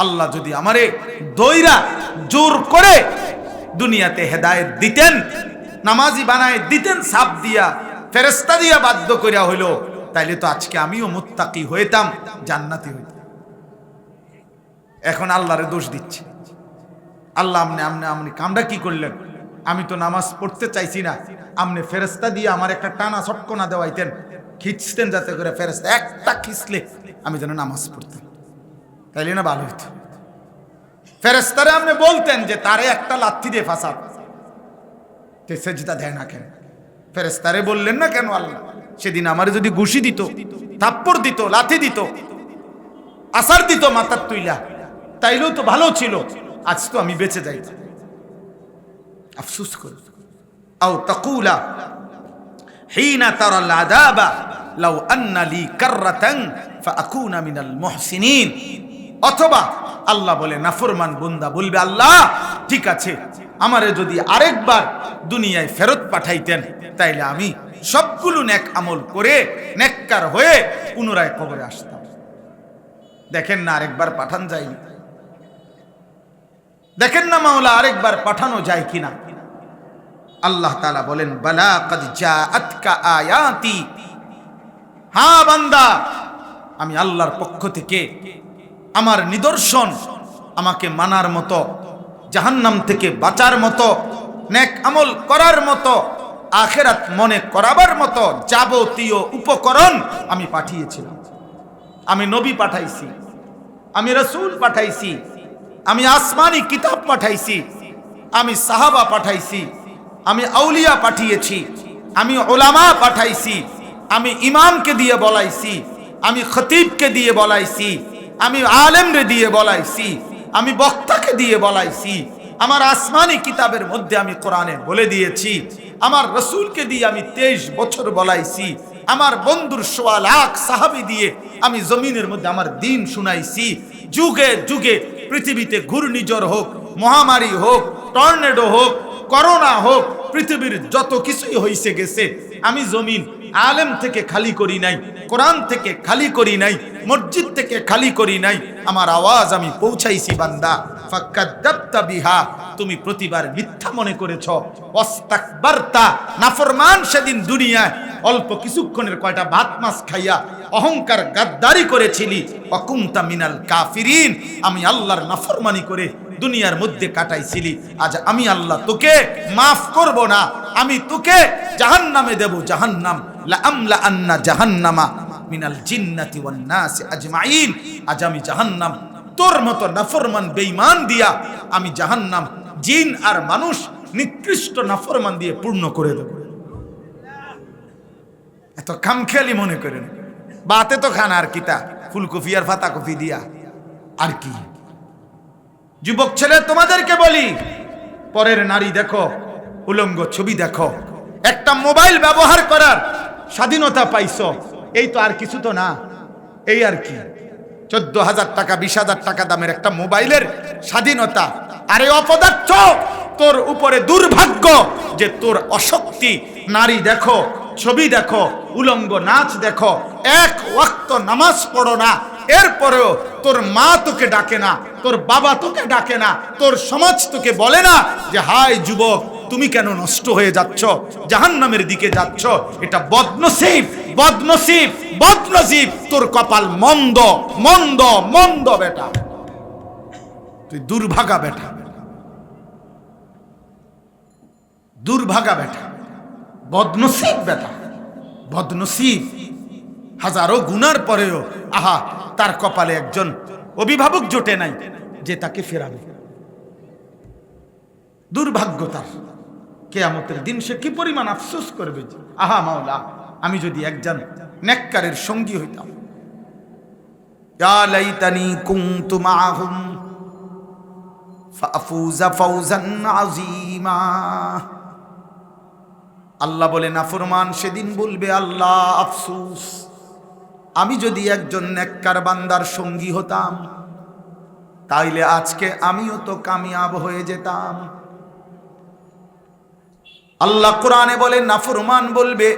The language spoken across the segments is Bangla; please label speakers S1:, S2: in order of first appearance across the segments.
S1: আল্লাহ যদি আমারে দইরা জোর করে দুনিয়াতে হেদায়েত দিতেন, নামাজি বানায় দিতেন, সাপ দিয়া ফেরেশতা দিয়া বাধ্য করিয়া হইল, তাইলে তো আজকে আমিও মুত্তাকি হইতাম, জান্নাতি হইতাম। এখন আল্লাহরে দোষ দিচ্ছে, আল্লাহ আমনে কামটা কি করলেন? আমি তো নামাজ পড়তে চাইছি না, আমনে ফেরেশতা দিয়ে আমার একটা টানা ছটকনা দেওয়াইতেন, খিঁচতেন, যাতে করে ফেরেশতা একটা খিঁচলে আমি যেন নামাজ পড়তাম, তাইলে না ভালো হইতো। ফেরেশতারে আপনি বলতেন যে তারে একটা লাথি দিয়ে ফাঁসাত, সেজদা দেয় না কেন? ফেরেশতারে বললেন না কেন? আল্লাহ সেদিন আমারে যদি ঘুষি দিত, থাপ্পড় দিত, লাথি দিত, আসার দিত মাথার তুইলা, তাইলেও তো ভালো ছিল, আজ তো আমি বেঁচে যাই। আফসোস করে আও তাকুলা হিনা তারাল আযাবা লাউ আন্না লি কাররাতান ফাআকুনা মিনাল মুহসিনিন। অথবা আল্লাহ বলে, নাফরমান বান্দা বলবে, আল্লাহ ঠিক আছে, আমারে যদি আরেকবার দুনিয়ায় ফেরত পাঠাইতেন, তাইলে আমি সবগুলো নেক আমল করে নেককার হয়ে পুনরায় কবরে আসতাম। দেখেন না আরেকবার পাঠান যায়নি? দেখেন না মাওলা আরেকবার পাঠানো যায় কিনা? আল্লাহ তাআলা বলেন, বালা কাদ জাআতকা আয়াতি, হ্যাঁ বান্দা, আমি আল্লাহর পক্ষ থেকে আমার নিদর্শন, আমাকে মানার মতো, জাহান্নাম থেকে বাঁচার মতো, নেক আমল করার মতো, আখিরাত মনে করাবার মতো যাবতীয় উপকরণ আমি পাঠিয়েছিলাম। আমি নবী পাঠাইছি, আমি রাসূল পাঠাইছি, আমি আসমানি কিতাব পাঠাইছি, আমি সাহাবা পাঠাইছি, আমি আউলিয়া পাঠিয়েছি, আমি উলামা পাঠাইছি, আমি ইমামকে দিয়ে বলাইছি, আমি খতিবকে দিয়ে বলাইছি, আমি আলেমরে দিয়ে বলাইছি, আমি বক্তাকে দিয়ে বলাইছি। আমার আসমানি কিতাবের মধ্যে আমি কোরআনে বলে দিয়েছি, আমার রাসূলকে দিয়ে আমি 23 বছর বলাইছি, আমার বন্ধুর 1.25 লাখ সাহাবী দিয়ে আমি জমিনের মধ্যে আমার দ্বীন শুনাইছি। যুগে যুগে পৃথিবীতে ঘূর্ণিঝড় হোক, মহামারী হোক, টর্নেডো হোক, করোনা হোক, পৃথিবীর যত কিছুই হইছে গেছে, আমি জমিন আলেম থেকে খালি করি নাই, কোরআন থেকে খালি করি নাই, মসজিদ থেকে খালি করি নাই, আমার আওয়াজ আমি পৌঁছাইছি বান্দা। ফাকাদ্দাবতা বিহা, তুমি প্রতিবার মিথ্যা মনে করেছো। ওয়াস্তাকবারতা, নাফরমান সেদিন দুনিয়ায় অল্প কিছুক্ষণের কয়টা ভাত মাছ খাইয়া অহংকার গাদ্দারি করেছিলি। ওয়াকুনতা মিনাল কাফিরিন, আমি আল্লাহর নাফরমানি করে দুনিয়ার মধ্যে কাটাইছিলি। আজ আমি আল্লাহ তোকে মাফ করব না, আমি তোকে জাহান্নামে দেব, জাহান্নাম, লা আমলা আন্না জাহান্নামা মিনাল জিন্নাতি ওয়ান নাসি আজমাইন। আজ আমি জাহান্নাম তোর মতো নাফরমান বেঈমান দিয়া আমি জাহান্নাম জিন আর মানুষ নিকৃষ্ট নাফরমান দিয়ে পূর্ণ করে দেব। এত খামখেয়ালি মনে করেন, বাতে তো খান আর কিতা, ফুলকপি আর পাতাকপি দিয়া আর কি। যুবক ছেলে তোমাদেরকে বলি, পরের নারী দেখো, উলঙ্গ ছবি দেখো, একটা মোবাইল ব্যবহার করার স্বাধীনতা পাইছো, এই তো আর কিছু তো না, এই আর কি 14,000 টাকা 20,000 টাকা দামের একটা মোবাইলের স্বাধীনতা। আরে অপদার্থ, তোর উপরে দুর্ভাগ্য যে তোর অশক্তি। নারী দেখো, ছবি দেখো, উলঙ্গ নাচ দেখো, এক ওয়াক্ত নামাজ পড়ো না, এরপরেও তোর মা তোকে ডাকে না, তোর বাবা তোকে ডাকে না, তোর সমাজ তোকে বলে না যে হাই যুবক তুমি কেন নষ্ট হয়ে যাচ্ছ, জাহান্নামের দিকে যাচ্ছ। এটা বদনসিব, বদনসিব, বদনসিব, তোর কপাল মন্দ, মন্দ, মন্দ বেটা, তুই দুর্ভাগা বেটা, দুর্ভাগা বেটা, বদনসিব বেটা, বদনসিব। হাজারো গুনার পরেও আহা তার কপালে একজন অভিভাবক জোটে নাই যে তাকে ফেরাবে। দুর্ভাগ্য তার, কিয়ামতের দিন সে কি পরিমাণ আফসোস করবে, আহা মাওলা আমি যদি একজন নেককারের সঙ্গী হইতাম। ইয়া লাইতানি কুনতু মাআহুম ফাফুজা ফাওজান আযীমা। আল্লাহ বলে, নাফরমান সেদিন বলবে, আল্লাহ আফসোস, আমি যদি একজন নেককার বান্দার সঙ্গী হতাম, তাইলে আজকে আমিও তো কামিয়াব হয়ে যেতাম। আল্লাহ কোরআনে বলে, নাফরমান বলবে,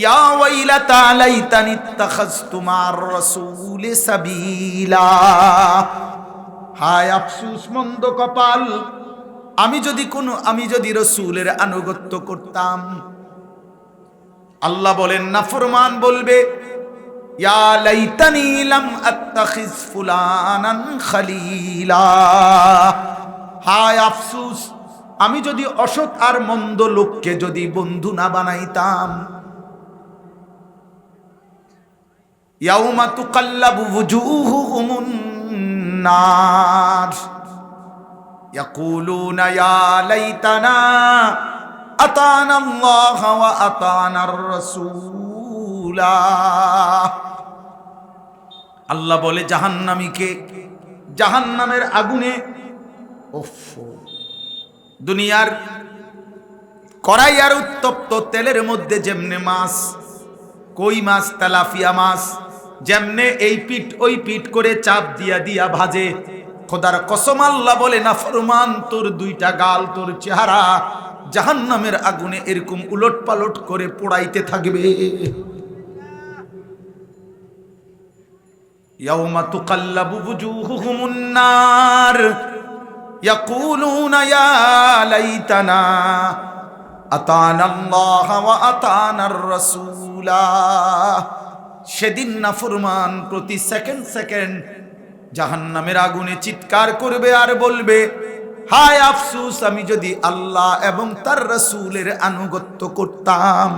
S1: ইয়া ওয়াইলাতা লাইতানি ইত্তাখাযতু মা'আর রাসূলি সাবিলা। হায় আফসুস মন্দ কপাল, আমি যদি রসূলের আনুগত্য করতাম। আল্লাহ বলেন নাফরমান বলবে ইয়া লাইতানি লাম আত্তাখিজ ফুলানান খলিলা, হায় আফসুস আমি যদি অসৎ আর মন্দ লোককে যদি বন্ধু না বানাইতাম। ইয়াউমা তুকাল্লাবু ওয়ুজুহুহুমুন নার ইয়াকুলুনা ইয়া লাইতানা আতানা আল্লাহ ওয়া আতানার রাসূলা। আল্লাহ বলে জাহান্নামীকে জাহান্নামের আগুনে, ওফ, দুনিয়ার কড়াই আর উত্তপ্ত তেলের মধ্যে যেমনে মাছ, কই মাছ, তেলাপিয়া মাছ যেমনে এই পিঠ ওই পিঠ করে চাপ দিয়া দিয়া ভাজে, খোদার কসম আল্লাহ বলে নাফরমান তোর দুইটা গাল, তোর চেহারা জাহান্নামের আগুনে এরকম উলট পালট করে পোড়াইতে থাকবে। ইয়াউমা তুকাল্লাবু ওয়ুজুহুহুমুন নার ইয়াকুলুনা ইয়া লাইতানা আতানা আল্লাহ ওয়া আতানার রাসূলা। সেদিন নাফরমান প্রতি সেকেন্ড সেকেন্ড জাহান্নামের আগুনে চিৎকার করবে আর বলবে হায় আফসুস আমি যদি আল্লাহ এবং তার রাসূলের আনুগত্য করতাম,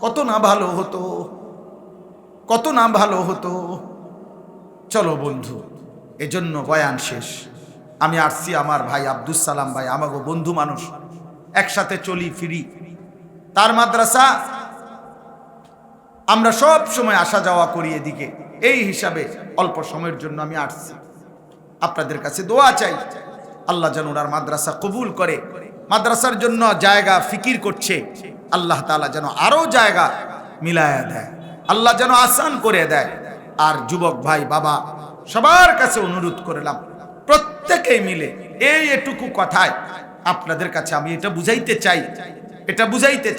S1: কত না ভালো হতো, কত না ভালো হতো। চলো বন্ধু, এজন্য বয়ান শেষ। আমি আসছি আমার ভাই আব্দুস সালাম ভাই, আমাগো বন্ধু মানুষ, একসাথে চলি ফিরি, তার মাদ্রাসা আমরা সব সময় আসা যাওয়া করি এদিকে। এই হিসাবে অল্প সময়ের জন্য আমি আসছি, আপনাদের কাছে দোয়া চাই আল্লাহ যেন ওনার মাদ্রাসা কবুল করে। মাদ্রাসার জন্য জায়গা ফিকির করছে, আল্লাহ তাআলা যেন আরো জায়গা মিলায়া দেয়, আল্লাহ যেন আসান করে দেয়। আর যুবক ভাই বাবা সবার কাছে অনুরোধ করলাম প্রত্যেকেই মিলে এটুকু কথায় আপনাদের কাছে আমি এটা বুঝাইতে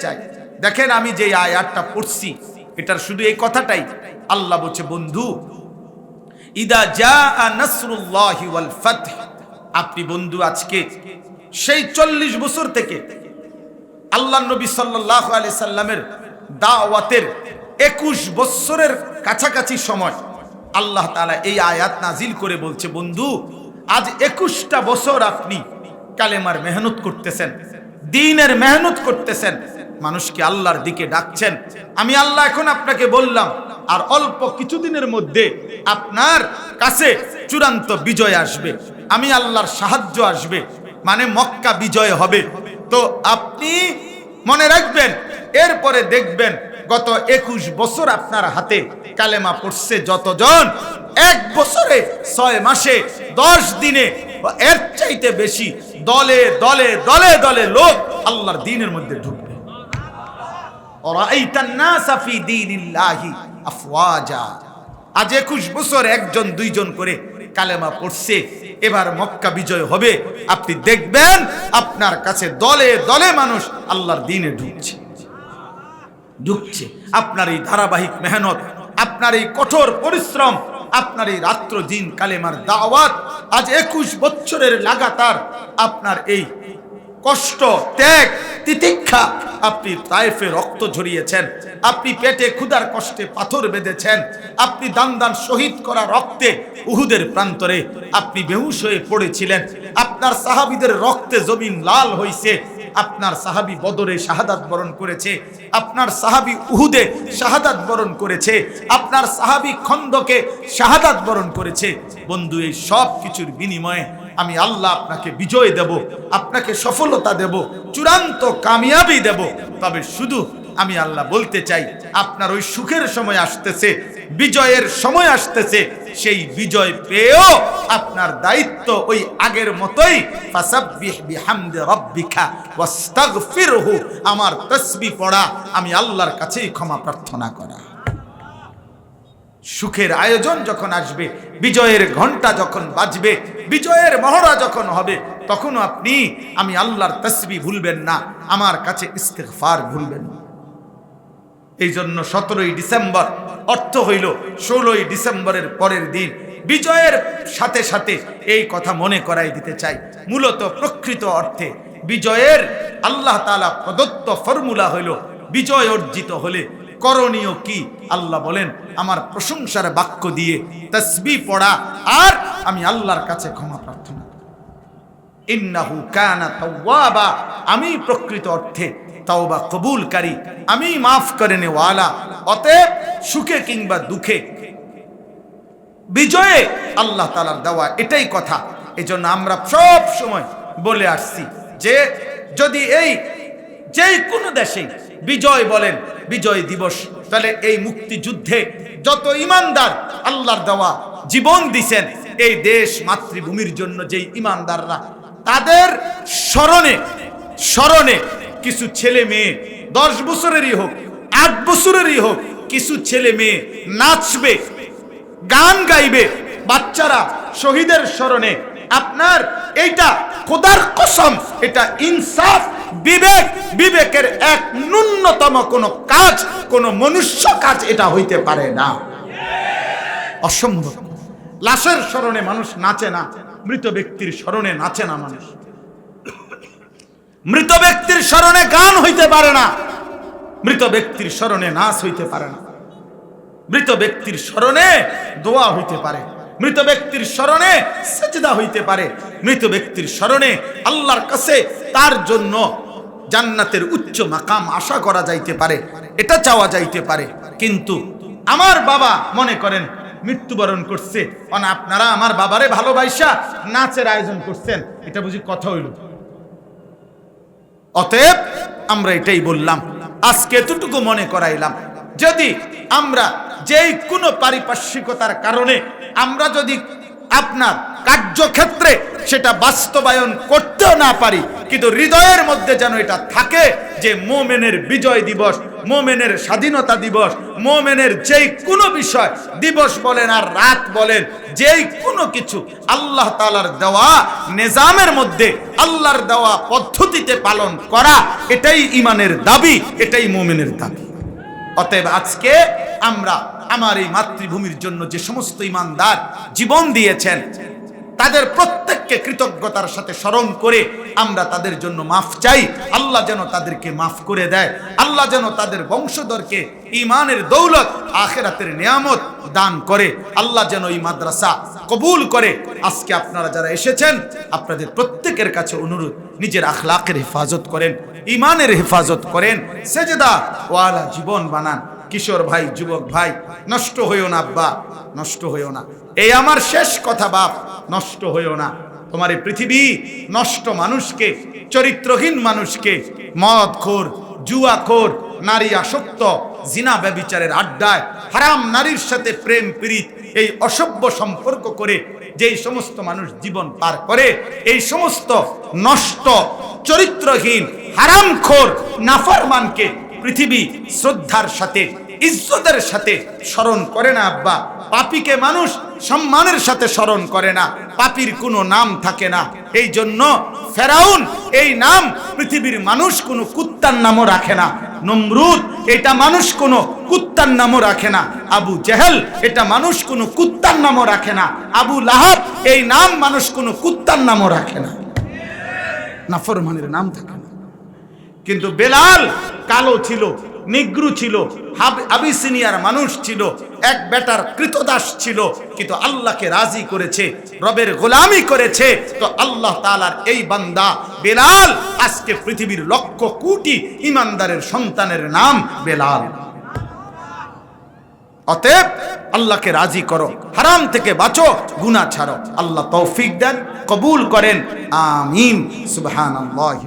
S1: চাই। দেখেন আমি যে আয়াতটা পড়ছি এটার শুধু এই কথাটাই আল্লাহ বলছে, বন্ধু ইদা জাআ নাসরুল্লাহি ওয়াল ফাতহ, আপনি বন্ধু আজকে সেই 40 বছর থেকে আল্লাহ নবী সাল্লাল্লাহু আলাইহি সাল্লামের দাওয়াতের 21 বছরের কাছাকাছি সময় আল্লাহ তাআলা এই আয়াত নাজিল করে বলছে, বন্ধু আজ 21টা বছর আপনি কালেমার মেহনত করতেছেন, দ্বীনের মেহনত করতেছেন, মানুষকে আল্লাহর দিকে ডাকছেন। আমি আল্লাহ এখন আপনাকে বললাম আর অল্প কিছুদিনের মধ্যে আপনার কাছে চূড়ান্ত বিজয় আসবে, আমি আল্লাহর সাহায্য আসবে, মানে মক্কা বিজয় হবে। তো আপনি মনে রাখবেন, এরপরে দেখবেন গত 21 বছর আপনার হাতে কালেমা পড়ছে যতজন, 1 বছরে 6 মাসে 10 দিনে এর চাইতে বেশি দলে দলে দলে দলে লোক আল্লাহর দ্বীনের মধ্যে ঢুকবে। ওরাইতান নাসা ফি দীনিল্লাহি আফওয়াজা। আজ 21 বছর একজন দুইজন করে কালেমা পড়ছে, এবার মক্কা বিজয় হবে, আপনি দেখবেন আপনার কাছে দলে দলে মানুষ আল্লাহর দ্বীনে ঢুকছে। আপনার এই ধারাবাহিক মেহনত, আপনার এই কঠোর পরিশ্রম, আপনার এই রাত্র দিন কালেমার দাওয়াত, আজ 21 বছরের লাগাতার আপনার এই কষ্ট, ত্যাগ, তিতিক্ষা, আপনি তায়েফে রক্ত ঝরিয়েছেন, আপনি পেটে ক্ষুধার কষ্টে পাথর বেঁধেছেন, আপনি দান দান শহীদ করা রক্তে উহুদের প্রান্তরে আপনি বেহুশ হয়ে পড়েছিলেন, আপনার সাহাবীদের রক্তে জমিন লাল হয়েছে, আপনার সাহাবী বদরে শাহাদাত বরণ করেছে, আপনার সাহাবী উহুদে শাহাদাত বরণ করেছে, আপনার সাহাবী খন্দকে শাহাদাত বরণ করেছে। বন্ধু এই সব কিছুর বিনিময়ে আমি আল্লাহ আপনাকে বিজয় দেব, আপনাকে সফলতা দেব, চূড়ান্ত কামিয়াবি দেব। তবে শুধু আমি আল্লাহ বলতে চাই, আপনার ওই সুখের সময় আসতেছে, বিজয়ের সময় আসতেছে, সেই বিজয় পেয়েও আপনার দায়িত্ব ওই আগের মতোই, ফাসাব্বিহ বিহামদি রাব্বিকা ওয়াস্তাগফিরহু, আমার তাসবিহ পড়া, আমি আল্লাহর কাছেই ক্ষমা প্রার্থনা করা। সুখের আয়োজন যখন আসবে, বিজয়ের ঘন্টা যখন বাজবে, বিজয়ের মহড়া যখন হবে, তখনও আপনি আমি আল্লাহর তাসবিহ ভুলবেন না, আমার কাছে ইস্তিগফার ভুলবেন না। এই জন্য 17ই ডিসেম্বর অর্থ হইল 16ই ডিসেম্বরের পরের দিন বিজয়ের সাথে সাথে এই কথা মনে করাই দিতে চাই, মূলত প্রকৃত অর্থে বিজয়ের আল্লাহ তাআলা প্রদত্ত ফর্মুলা হইল বিজয় অর্জিত হলে করণীয় কি। আল্লাহ বলেন আমার প্রশংসার বাক্য দিয়ে তাসবিহ পড়া আর আমি আল্লাহর কাছে ক্ষমা প্রার্থনা। ইন্নাহু কানা তাওয়াবা, আমি প্রকৃত অর্থে তাওবা কবুলকারী, আমি মাফ করে নেওয়ালা। অতএব সুখে কিংবা দুঃখে বিজয়ে আল্লাহ তাআলার দেওয়া এটাই কথা। এজন্য আমরা সব সময় বলে আসছি যে যদি এই যে কোনো দেশে বিজয় বলেন বিজয় দিবস, তাহলে এই মুক্তিযুদ্ধে যত ইমানদার আল্লাহর দেওয়া জীবন দিছেন এই দেশ মাতৃভূমির জন্য, যেই ইমানদাররা, তাদের স্মরণে কিছু ছেলে মেয়ে 10 বছরেরই হোক 8 বছরেরই হোক কিছু ছেলে মেয়ে নাচবে, গান গাইবে, বাচ্চারা শহীদের স্মরণে। আপনার এইটা খোদার কসম, এটা ইনসাফ, বিবেকের এক ন্যূনতম কোন কাজ, কোন মনুষ্য কাজ এটা হইতে পারে না, অসম্ভব। লাশের স্মরণে মানুষ নাচে না, মৃত ব্যক্তির স্মরণে নাচে না মানুষ। মৃত ব্যক্তির স্মরণে গান হইতে পারে না, মৃত ব্যক্তির স্মরণে নাচ হইতে পারে না। মৃত ব্যক্তির স্মরণে দোয়া হইতে পারে, মৃত ব্যক্তির স্মরণে সিজদা হইতে পারে, মৃত ব্যক্তির স্মরণে আল্লাহর কাছে তার জন্য জান্নাতের উচ্চ মাকাম আশা করা যাইতে পারে, এটা চাওয়া যাইতে পারে। কিন্তু আমার বাবা মনে করেন মৃত্যুবরণ করছে, আপনারা আমার বাবারে ভালোবাসা নাচের আয়োজন করছেন, এটা বুঝি কথা হইল? অতএব আমরা এটাই বললাম, আজকে এতটুকু মনে করাইলাম, যদি আমরা যেই কোনো পারিপার্শ্বিকতার কারণে আমরা যদি আপনার কার্যক্ষেত্রে সেটা বাস্তবায়ন করতেও না পারি, কিন্তু হৃদয়ের মধ্যে যেন এটা থাকে যে মোমেনের বিজয় দিবস, মোমেনের স্বাধীনতা দিবস, মোমেনের যেই কোনো বিষয় দিবস বলেন আর রাত বলেন, যেই কোনো কিছু আল্লাহ তাআলার দেওয়া নিজামের মধ্যে আল্লাহর দেওয়া পদ্ধতিতে পালন করা, এটাই ঈমানের দাবি, এটাই মোমেনের দাবি। অতএব আজকে আমরা আমার এই মাতৃভূমির জন্য যে সমস্ত ঈমানদার জীবন দিয়েছেন তাদের প্রত্যেককে কৃতজ্ঞতার সাথে স্মরণ করে আমরা তাদের জন্য মাফ চাই। আল্লাহ যেন তাদেরকে মাফ করে দেয়, আল্লাহ যেন তাদের বংশধরকে ঈমানের দৌলত আখিরাতের নিয়ামত দান করে, আল্লাহ যেন এই মাদ্রাসা কবুল করে। আজকে আপনারা যারা এসেছেন আপনাদের প্রত্যেকের কাছে অনুরোধ, নিজের আখলাকের হেফাজত করেন, ঈমানের হেফাজত করেন, সেজদা ওয়ালা জীবন বানান। কিশোর ভাই, যুবক ভাই, নষ্ট হইও না আব্বা, নষ্ট হইও না। এই আমার শেষ কথা বাপ, নষ্ট হইও না। তোমার এই পৃথিবী নষ্ট মানুষকে, চরিত্রহীন মানুষকে, মদখোর, জুয়াখোর, নারী আসক্ত, জিনা ব্যভিচারের আড্ডায়, হারাম নারীর সাথে প্রেম প্রীত, এই অসভ্য সম্পর্ক করে যেই সমস্ত মানুষ জীবন পার করে, এই সমস্ত নষ্ট চরিত্রহীন হারামখোর নাফরমানকে পৃথিবী শ্রদ্ধার সাথে, ইজ্জতের সাথে স্মরণ করে না আব্বা। পাপীকে মানুষ সম্মানের সাথে স্মরণ করে না, পাপীর কোনো নাম থাকে না। এই জন্য ফেরাউন এই নাম পৃথিবীর মানুষ কোনো কুত্তার নামও রাখে না, নমরুদ এটা মানুষ কোনো কুত্তার নামও রাখে না, আবু জেহেল এটা মানুষ কোনো কুত্তার নামও রাখে না, আবু লাহাব এই নাম মানুষ কোনো কুত্তার নামও রাখে না, নাফরমানের নাম থাকে না। কিন্তু বেলাল কালো ছিল, নিগ্রু ছিল, আবিসিনিয়ার মানুষ ছিল, এক বেটার কৃতদাস ছিল, কিন্তু আল্লাহকে রাজি করেছে, রবের গোলামি করেছে। তো আল্লাহ তাআলার এই বান্দা বেলাল আজকে পৃথিবীর লক্ষ কোটি ইমানদারের সন্তানের নাম বেলাল। অতএব আল্লাহকে রাজি করো, হারাম থেকে বাঁচো, গুনাহ ছাড়ো। আল্লাহ তৌফিক দেন, কবুল করেন, আমিন। সুবহানাল্লাহ।